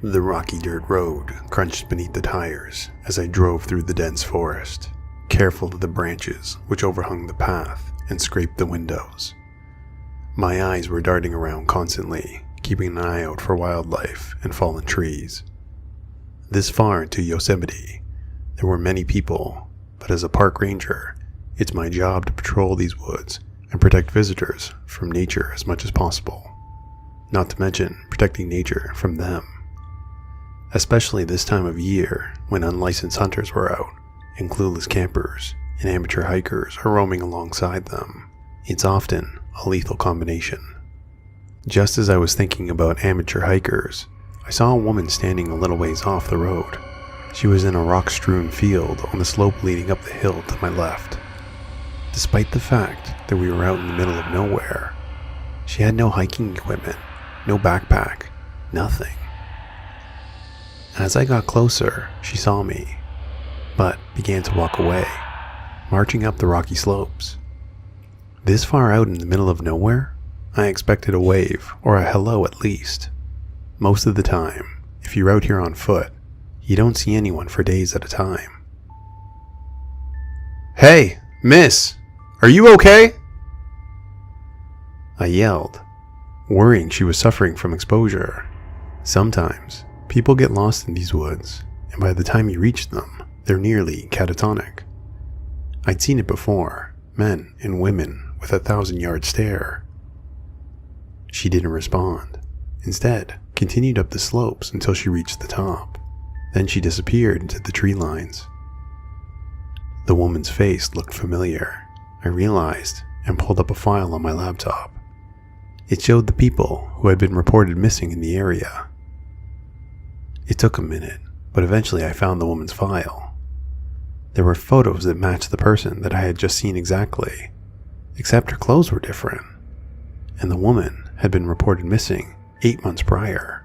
The rocky dirt road crunched beneath the tires as I drove through the dense forest, careful of the branches which overhung the path and scraped the windows. My eyes were darting around constantly, keeping an eye out for wildlife and fallen trees. This far into Yosemite, there were many people, but as a park ranger, it's my job to patrol these woods and protect visitors from nature as much as possible. Not to mention protecting nature from them. Especially this time of year when unlicensed hunters were out and clueless campers and amateur hikers are roaming alongside them. It's often a lethal combination. Just as I was thinking about amateur hikers, I saw a woman standing a little ways off the road. She was in a rock-strewn field on the slope leading up the hill to my left. Despite the fact that we were out in the middle of nowhere, she had no hiking equipment, no backpack, nothing. As I got closer, she saw me, but began to walk away, marching up the rocky slopes. This far out in the middle of nowhere, I expected a wave or a hello at least. Most of the time, if you're out here on foot, you don't see anyone for days at a time. "Hey, miss, are you okay?" I yelled, worrying she was suffering from exposure. Sometimes, people get lost in these woods, and by the time you reach them, they're nearly catatonic. I'd seen it before, men and women with a 1,000-yard stare. She didn't respond. Instead, continued up the slopes until she reached the top. Then she disappeared into the tree lines. The woman's face looked familiar, I realized, and pulled up a file on my laptop. It showed the people who had been reported missing in the area. It took a minute, but eventually I found the woman's file. There were photos that matched the person that I had just seen exactly, except her clothes were different, and the woman had been reported missing 8 months prior.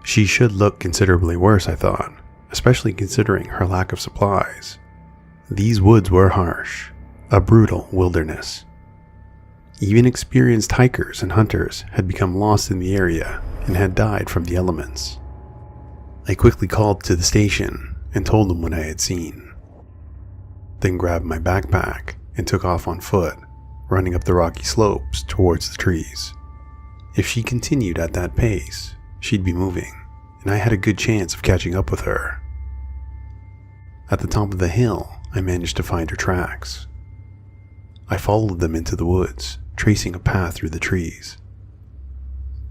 She should look considerably worse, I thought, especially considering her lack of supplies. These woods were harsh, a brutal wilderness. Even experienced hikers and hunters had become lost in the area and had died from the elements. I quickly called to the station and told them what I had seen. Then grabbed my backpack and took off on foot, running up the rocky slopes towards the trees. If she continued at that pace, she'd be moving, and I had a good chance of catching up with her. At the top of the hill, I managed to find her tracks. I followed them into the woods, tracing a path through the trees.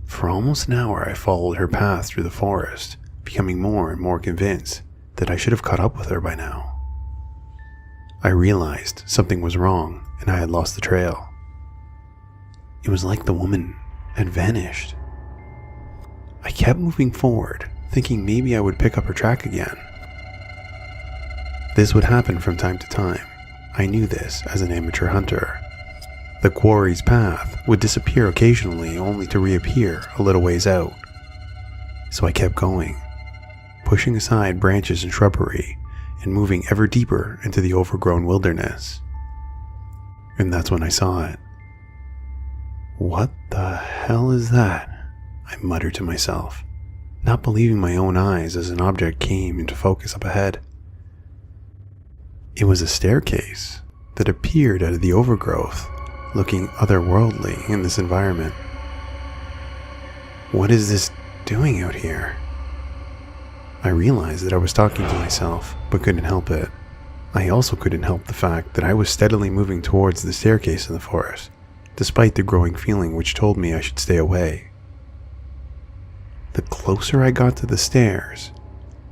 For almost an hour I followed her path through the forest, becoming more and more convinced that I should have caught up with her by now. I realized something was wrong and I had lost the trail. It was like the woman had vanished. I kept moving forward, thinking maybe I would pick up her track again. This would happen from time to time. I knew this as an amateur hunter. The quarry's path would disappear occasionally only to reappear a little ways out. So I kept going, pushing aside branches and shrubbery and moving ever deeper into the overgrown wilderness. And that's when I saw it. "What the hell is that?" I muttered to myself, not believing my own eyes as an object came into focus up ahead. It was a staircase that appeared out of the overgrowth, looking otherworldly in this environment. What is this doing out here? I realized that I was talking to myself, but couldn't help it. I also couldn't help the fact that I was steadily moving towards the staircase in the forest, despite the growing feeling which told me I should stay away. The closer I got to the stairs,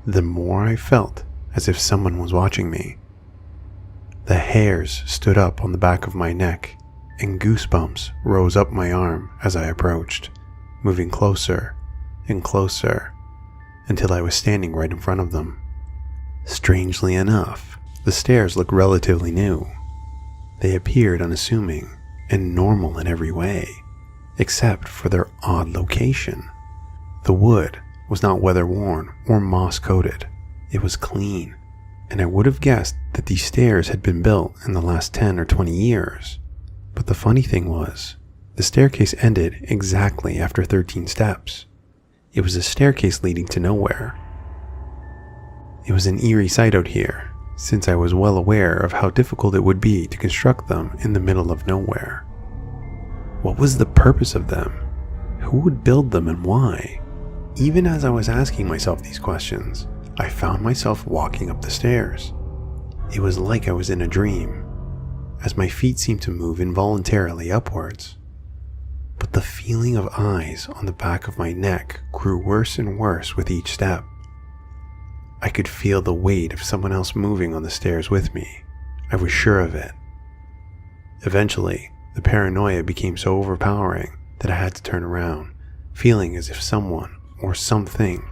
the more I felt as if someone was watching me. The hairs stood up on the back of my neck, and goosebumps rose up my arm as I approached, moving closer and closer, until I was standing right in front of them. Strangely enough, the stairs looked relatively new. They appeared unassuming and normal in every way, except for their odd location. The wood was not weather-worn or moss-coated. It was clean, and I would have guessed that these stairs had been built in the last 10 or 20 years. But the funny thing was, the staircase ended exactly after 13 steps. It was a staircase leading to nowhere. It was an eerie sight out here, since I was well aware of how difficult it would be to construct them in the middle of nowhere. What was the purpose of them? Who would build them and why? Even as I was asking myself these questions, I found myself walking up the stairs. It was like I was in a dream, as my feet seemed to move involuntarily upwards. But the feeling of eyes on the back of my neck grew worse and worse with each step. I could feel the weight of someone else moving on the stairs with me. I was sure of it. Eventually, the paranoia became so overpowering that I had to turn around, feeling as if someone or something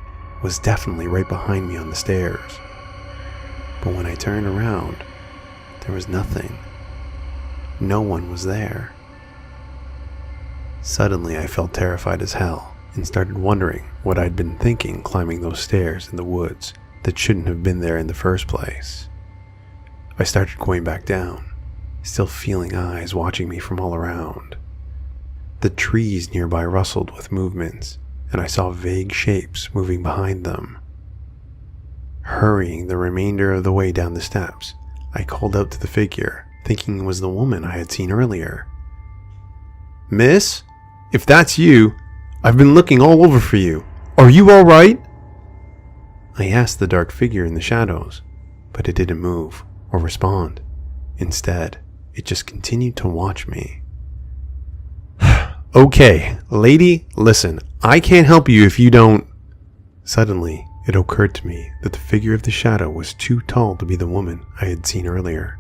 was definitely right behind me on the stairs. But when I turned around, there was nothing. No one was there. Suddenly, I felt terrified as hell and started wondering what I'd been thinking climbing those stairs in the woods that shouldn't have been there in the first place. I started going back down, still feeling eyes watching me from all around. The trees nearby rustled with movements, and I saw vague shapes moving behind them. Hurrying the remainder of the way down the steps, I called out to the figure, thinking it was the woman I had seen earlier. "Miss, if that's you, I've been looking all over for you. Are you all right?" I asked the dark figure in the shadows, but it didn't move or respond. Instead, it just continued to watch me. "Okay, lady, listen, I can't help you if you don't..." Suddenly, it occurred to me that the figure of the shadow was too tall to be the woman I had seen earlier.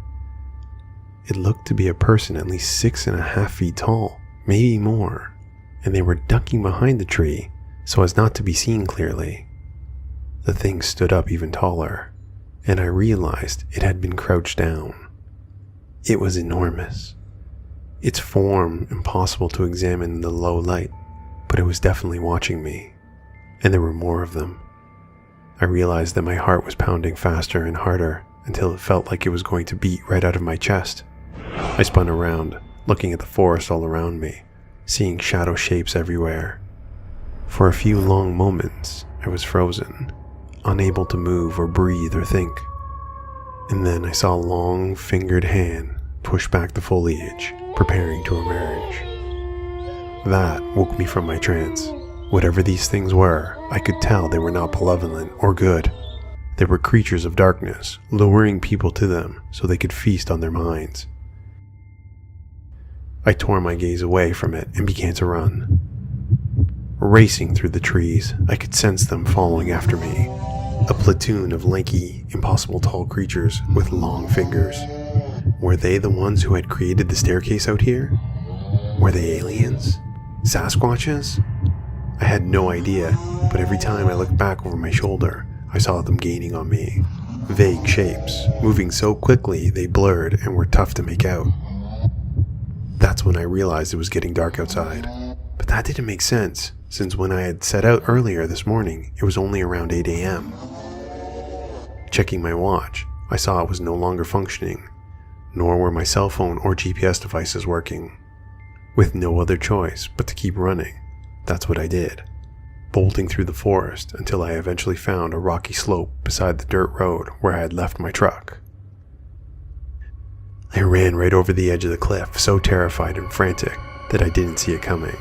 It looked to be a person at least 6.5 feet tall, maybe more, and they were ducking behind the tree so as not to be seen clearly. The thing stood up even taller, and I realized it had been crouched down. It was enormous. Its form impossible to examine in the low light, but it was definitely watching me, and there were more of them. I realized that my heart was pounding faster and harder until it felt like it was going to beat right out of my chest. I spun around, looking at the forest all around me, seeing shadow shapes everywhere. For a few long moments, I was frozen, unable to move or breathe or think. And then I saw a long-fingered hand push back the foliage, preparing to emerge. That woke me from my trance. Whatever these things were, I could tell they were not malevolent or good. They were creatures of darkness, luring people to them so they could feast on their minds. I tore my gaze away from it and began to run. Racing through the trees, I could sense them following after me. A platoon of lanky, impossible tall creatures with long fingers. Were they the ones who had created the staircase out here? Were they aliens? Sasquatches? I had no idea, but every time I looked back over my shoulder, I saw them gaining on me. Vague shapes, moving so quickly they blurred and were tough to make out. That's when I realized it was getting dark outside. But that didn't make sense, since when I had set out earlier this morning, it was only around 8 a.m. Checking my watch, I saw it was no longer functioning, nor were my cell phone or GPS devices working. With no other choice but to keep running, that's what I did, bolting through the forest until I eventually found a rocky slope beside the dirt road where I had left my truck. I ran right over the edge of the cliff, so terrified and frantic that I didn't see it coming.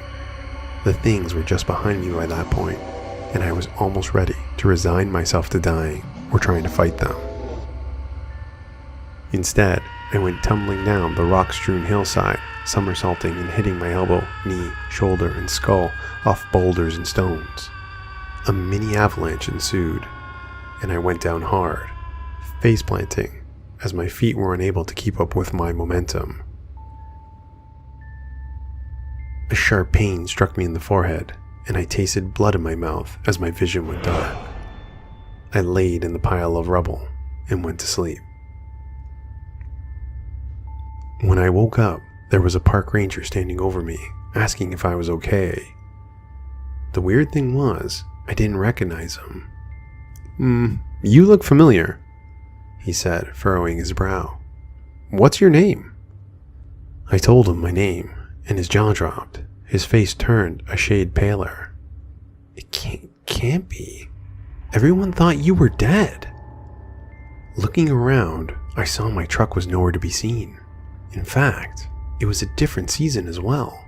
The things were just behind me by that point, and I was almost ready to resign myself to dying or trying to fight them. Instead, I went tumbling down the rock-strewn hillside, somersaulting and hitting my elbow, knee, shoulder, and skull off boulders and stones. A mini avalanche ensued, and I went down hard, face-planting, as my feet were unable to keep up with my momentum. A sharp pain struck me in the forehead, and I tasted blood in my mouth as my vision went dark. I laid in the pile of rubble and went to sleep. When I woke up, there was a park ranger standing over me, asking if I was okay. The weird thing was, I didn't recognize him. You look familiar," he said, furrowing his brow. "What's your name?" I told him my name, and his jaw dropped. His face turned a shade paler. It can't be. Everyone thought you were dead. Looking around, I saw my truck was nowhere to be seen. In fact, it was a different season as well.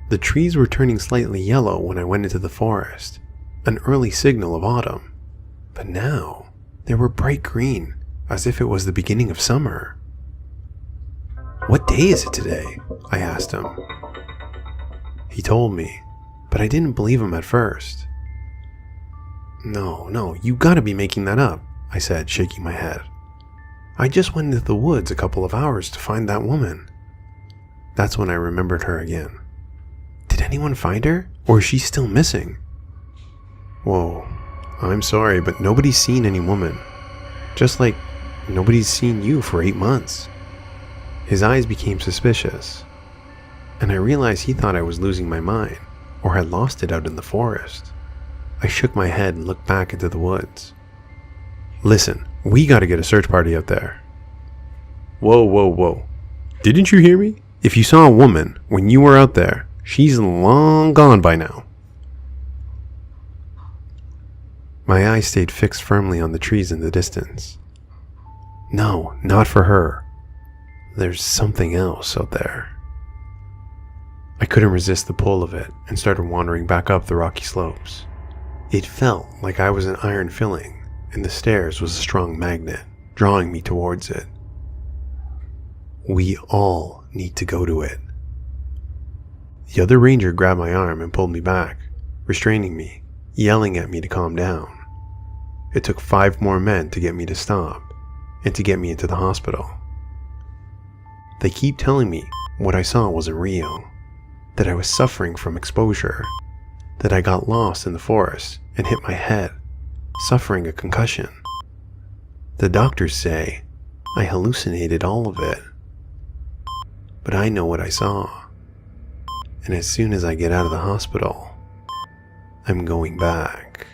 The trees were turning slightly yellow when I went into the forest, an early signal of autumn. But now, they were bright green, as if it was the beginning of summer. "What day is it today?" I asked him. He told me, but I didn't believe him at first. No, you gotta be making that up," I said, shaking my head. "I just went into the woods a couple of hours to find that woman." That's when I remembered her again. Did anyone find her, or is she still missing? Whoa, I'm sorry, but nobody's seen any woman. Just like nobody's seen you for 8 months. His eyes became suspicious, and I realized he thought I was losing my mind, or had lost it out in the forest. I shook my head and looked back into the woods. "Listen, we gotta get a search party out there." Whoa. Didn't you hear me? If you saw a woman when you were out there, she's long gone by now. My eyes stayed fixed firmly on the trees in the distance. No, not for her. There's something else out there. I couldn't resist the pull of it and started wandering back up the rocky slopes. It felt like I was an iron filling, and the stairs was a strong magnet, drawing me towards it. We all need to go to it. The other ranger grabbed my arm and pulled me back, restraining me, yelling at me to calm down. It took 5 more men to get me to stop, and to get me into the hospital. They keep telling me what I saw wasn't real, that I was suffering from exposure, that I got lost in the forest and hit my head, suffering a concussion. The doctors say I hallucinated all of it. But I know what I saw, and as soon as I get out of the hospital, I'm going back.